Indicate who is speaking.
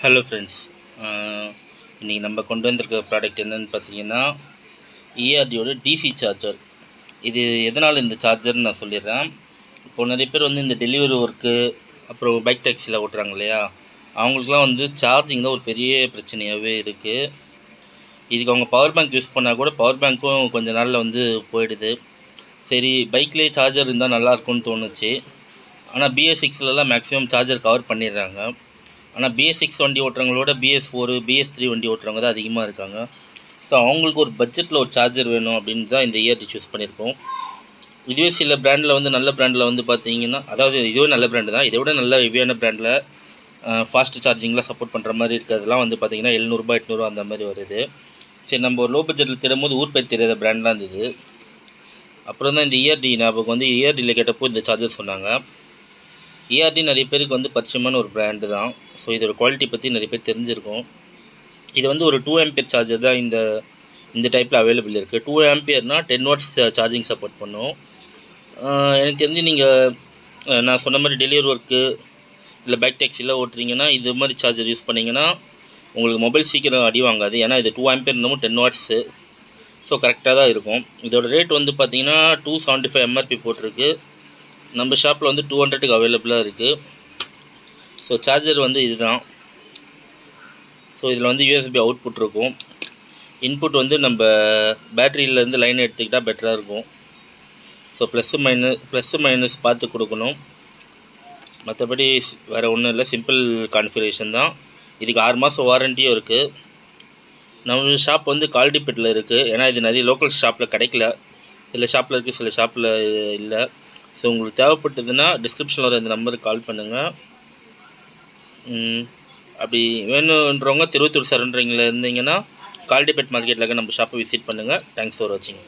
Speaker 1: Hello friends, இன்றைக்கி நம்ம கொண்டு வந்திருக்க ப்ராடக்ட் என்னென்னு பார்த்தீங்கன்னா இஆர்டியோட டிசி சார்ஜர். இது எதனால் இந்த சார்ஜர்னு நான் சொல்லிடுறேன். இப்போது நிறைய பேர் வந்து இந்த டெலிவரி ஒர்க்கு, அப்புறம் பைக் டாக்ஸியில் ஓட்டுறாங்க இல்லையா, அவங்களுக்குலாம் வந்து சார்ஜிங் தான் ஒரு பெரிய பிரச்சனையாகவே இருக்குது. இதுக்கு அவங்க பவர் பேங்க் யூஸ் பண்ணால் கூட பவர் பேங்க்கும் கொஞ்சம் நாளில் வந்து போயிடுது. சரி, பைக்லேயே சார்ஜர் இருந்தால் நல்லாயிருக்கும்னு தோணுச்சு. ஆனால் BS6லலாம் மேக்ஸிமம் சார்ஜர் கவர் பண்ணிடுறாங்க. ஆனால் BS6 வண்டி ஓட்டுறவங்களோட BS4, BS3 வண்டி ஓட்டுறவங்க தான் அதிகமாக இருக்காங்க. ஸோ அவங்களுக்கு ஒரு பட்ஜெட்டில் ஒரு சார்ஜர் வேணும் அப்படின்னு தான் இந்த இயர்டி சூஸ் பண்ணியிருக்கோம். இதுவே சில பிராண்டில் வந்து நல்ல பிராண்டில் வந்து பார்த்தீங்கன்னா, அதாவது இதுவே நல்ல பிராண்டு தான், இதை விட நல்ல ஹெவியான பிராண்டில் ஃபாஸ்ட் சார்ஜிங்லாம் சப்போர்ட் பண்ணுற மாதிரி இருக்கிறதுலாம் வந்து பார்த்திங்கன்னா 700 800 அந்த மாதிரி வருது. சரி, நம்ம ஒரு லோ பட்ஜெட்டில் தேடும்போது ஊர் பேர் தெரியாத பிராண்ட்லாம் இருந்தது. அப்புறம் தான் இந்த இயர்டி ஞாபகம் வந்து இயர்டியில் கேட்டப்போ இந்த சார்ஜர் சொன்னாங்க. இஆர்டி நிறைய பேருக்கு வந்து பரிச்சயமான ஒரு பிராண்டு தான். ஸோ இதோட குவாலிட்டி பற்றி நிறைய பேர் தெரிஞ்சிருக்கும். இது வந்து ஒரு 2 ஆம்பியர் சார்ஜர் தான் இந்த டைப்பில் அவைலபிள் இருக்குது. 2 ஆம்பியர்னால் 10 வாட்ஸ் சார்ஜிங் சப்போர்ட் பண்ணும். எனக்கு தெரிஞ்சு நீங்கள் நான் சொன்ன மாதிரி டெலிவரி ஒர்க்கு இல்லை பைக் டாக்ஸிலாம் ஓட்டுறீங்கன்னா இது மாதிரி சார்ஜர் யூஸ் பண்ணிங்கன்னா உங்களுக்கு மொபைல் சீக்கிரம் அடி வாங்காது. ஏன்னா இது 2 ஆம்பியர் இன்னமும் 10 வாட்ஸு. ஸோ கரெக்டாக தான் இருக்கும். இதோட ரேட் வந்து பார்த்திங்கன்னா 275 MRP போட்டிருக்கு. நம்ம ஷாப்பில் வந்து 200க்கு அவைலபிளாக இருக்குது. ஸோ சார்ஜர் வந்து இதுதான். ஸோ இதில் வந்து USB அவுட்புட் இருக்கும். இன்புட் வந்து நம்ம பேட்டரியிலேருந்து லைன் எடுத்துக்கிட்டால் பெட்டராக இருக்கும். ஸோ ப்ளஸ்ஸு மைனஸ் பார்த்து கொடுக்கணும். மற்றபடி வேறு ஒன்றும் இல்லை, சிம்பிள் கான்ஃபிகரேஷன் தான். இதுக்கு 6 மாதம் வாரண்டியும் இருக்குது. நம்ம ஷாப் வந்து கால்டிப்பேட்டில் இருக்குது. ஏன்னா இது நிறைய லோக்கல் ஷாப்பில் கிடைக்கல. சில ஷாப்பில் இருக்குது, சில ஷாப்பில் இல்லை. ஸோ உங்களுக்கு தேவைப்பட்டதுன்னா டிஸ்கிரிப்ஷனில் வர இந்த நம்பருக்கு கால் பண்ணுங்கள். அப்படி வேணுன்றவங்க திருவத்தூர் சரௌண்டிங்கில் இருந்தீங்கன்னா கால்டிபேட் மார்க்கெட்டில் நம்ம ஷாப்பை விசிட் பண்ணுங்கள். தேங்க்ஸ் ஃபார் வாட்சிங்.